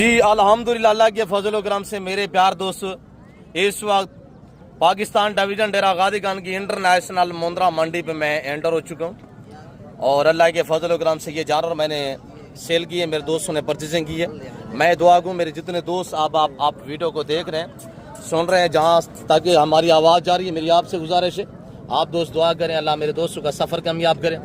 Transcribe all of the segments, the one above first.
جی الحمدللہ اللہ کے فضل و کرم سے میرے پیار دوست اس وقت پاکستان ڈویژن ڈیرہ غازی خان کی انٹرنیشنل مندرا منڈی پہ میں انٹر ہو چکا ہوں اور اللہ کے فضل و کرم سے یہ جانور میں نے سیل کی ہے، میرے دوستوں نے پرچیزنگ کی ہے۔ میں دعا گوں میرے جتنے دوست آپ ویڈیو کو دیکھ رہے ہیں سن رہے ہیں جہاں تاکہ ہماری آواز جا رہی ہے، میری آپ سے گزارش ہے آپ دوست دعا کریں اللہ میرے دوستوں کا سفر کامیاب کرے،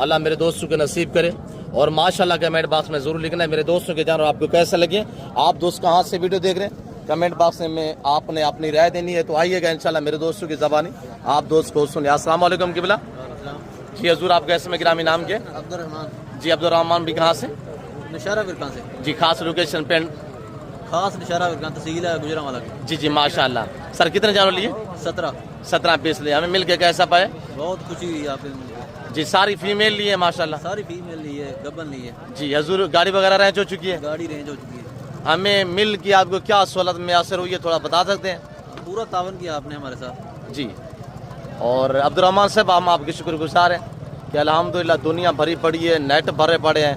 اللہ میرے دوستوں کے نصیب کرے اور ماشاءاللہ کمنٹ باکس میں ضرور لکھنا ہے میرے دوستوں کے جانور آپ کو کیسے لگے، آپ دوست کہاں سے ویڈیو دیکھ رہے ہیں کمنٹ باکس میں آپ نے اپنی رائے دینی ہے تو آئیے گا انشاءاللہ میرے دوستوں کی زبانی آپ دوست کو سنیں۔ السلام علیکم قبلہ جی حضور آپ کیسے میں گرامی نام کے عبدالرحمان جی عبدالرحمان بھی کہاں سے نشارہ ورکان سے جی خاص لوکیشن پینٹ خاص نشارہ ورکان تحصیل ہے گجرانوالہ کی جی ماشاءاللہ سر کتنے جانور لیے 17 پیس لیے ہمیں مل کے کیسا پائے بہت خوشی ہوئی آپ جی ساری فیمیل لیے ماشاءاللہ ساری فیمیل لی ہے گبن لی ہے جی حضور گاڑی وغیرہ رینج ہو چکی ہے گاڑی رینج ہو چکی ہے ہمیں مل کی آپ کو کیا سہولت میسر ہوئی ہے تھوڑا بتا سکتے ہیں پورا تعاون کیا آپ نے ہمارے ساتھ جی اور عبدالرحمان صاحب ہم آپ کے شکر گزار ہیں کہ الحمدللہ دنیا بھری پڑی ہے نیٹ بھرے پڑے ہیں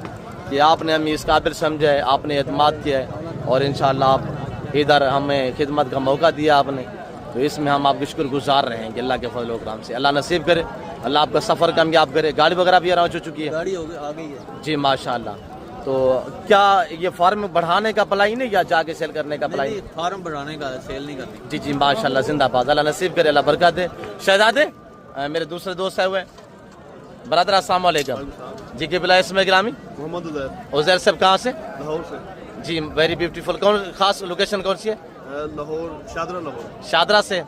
کہ آپ نے ہمیں اس قابل سمجھا ہے آپ نے اعتماد کیا ہے اور انشاءاللہ آپ ادھر ہمیں خدمت کا موقع دیا آپ نے تو اس میں ہم آپ کے شکر گزار رہے ہیں کہ اللہ کے فضل و کرم سے اللہ نصیب کرے اللہ آپ کا سفر کامیاب کرے گاڑی وغیرہ بھی اراؤنڈ ہو چکی ہے گاڑی آ گئی ہے جی ماشاءاللہ تو کیا یہ فارم بڑھانے کا پلان ہے یا جا کے سیل کرنے کا پلان فارم بڑھانے کا سیل نہیں کرنی جی ماشاءاللہ زندہ باد اللہ نصیب کرے اللہ برکت دے شہزادے میرے دوسرے دوست ہیں ہوئے برادر السلام علیکم جی قبلہ اسم گرامی محمد عزیر صاحب کہاں سے لاہور سے جی ویری بیوٹیفل کون خاص لوکیشن کون سی ہے لاہور لاہور شادرہ سے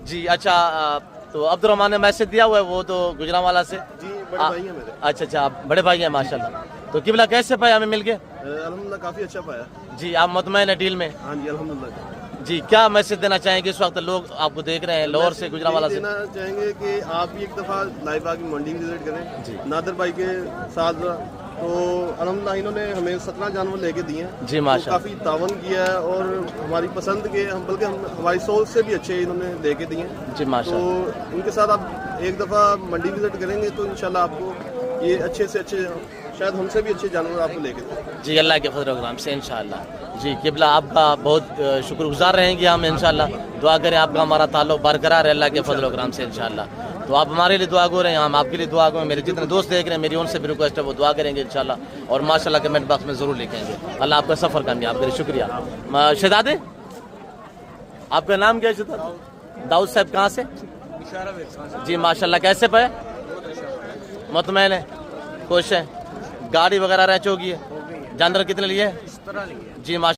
جی اچھا تو عبدالرحمان نے میسج دیا ہوا ہے وہ تو گجرانوالہ سے جی بڑے بھائی ہیں میرے اچھا آپ بڑے بھائی ہیں ماشاءاللہ تو قبلہ کیسے پائے ہمیں مل گئے الحمدللہ کافی اچھا پایا جی آپ مطمئن ہیں ڈیل میں ہاں جی الحمدللہ جی کیا میسج دینا چاہیں گے اس وقت لوگ آپ کو دیکھ رہے ہیں لاہور سے گجرانوالہ سے دینا چاہیں گے کہ آپ بھی ایک دفعہ لائیو آ کے منڈی وزٹ کریں جی نادر بھائی کے ساتھ تو الحمدللہ انہوں نے ہمیں 17 جانور لے کے دیے ہیں جی ماشاءاللہ کافی تعاون کیا ہے اور ہماری پسند کے بلکہ ہماری سوچ سے بھی اچھے انہوں نے لے کے دیے ہیں جی ماشاءاللہ تو ان کے ساتھ آپ ایک دفعہ منڈی وزٹ کریں گے تو انشاءاللہ آپ کو یہ اچھے سے اچھے شاید ہم سے بھی اچھے جانور آپ کو لے کے دیں جی اللہ کے فضل و کرم سے انشاءاللہ جی قبلہ آپ کا بہت شکر گزار رہیں گے ہم انشاءاللہ دعا کریں آپ کا ہمارا تعلق برقرار ہے اللہ کے فضل و کرم سے انشاءاللہ تو آپ ہمارے لیے دعا گو رہے ہیں ہم آپ کے لیے دعا گو میرے جتنے دوست دیکھ رہے ہیں میری ان سے بھی ریکویسٹ ہے وہ دعا کریں گے انشاءاللہ اور ماشاءاللہ کمنٹ باکس میں ضرور لکھیں گے اللہ آپ کا سفر کامیاب کرے شکریہ شہزادے آپ کا نام کیا ہے شہزاد داؤد صاحب کہاں سے جی ماشاءاللہ کیسے پہ مطمئن ہے خوش ہے گاڑی وغیرہ رہ چکی ہے جانور کتنے لیے جی ماشاءاللہ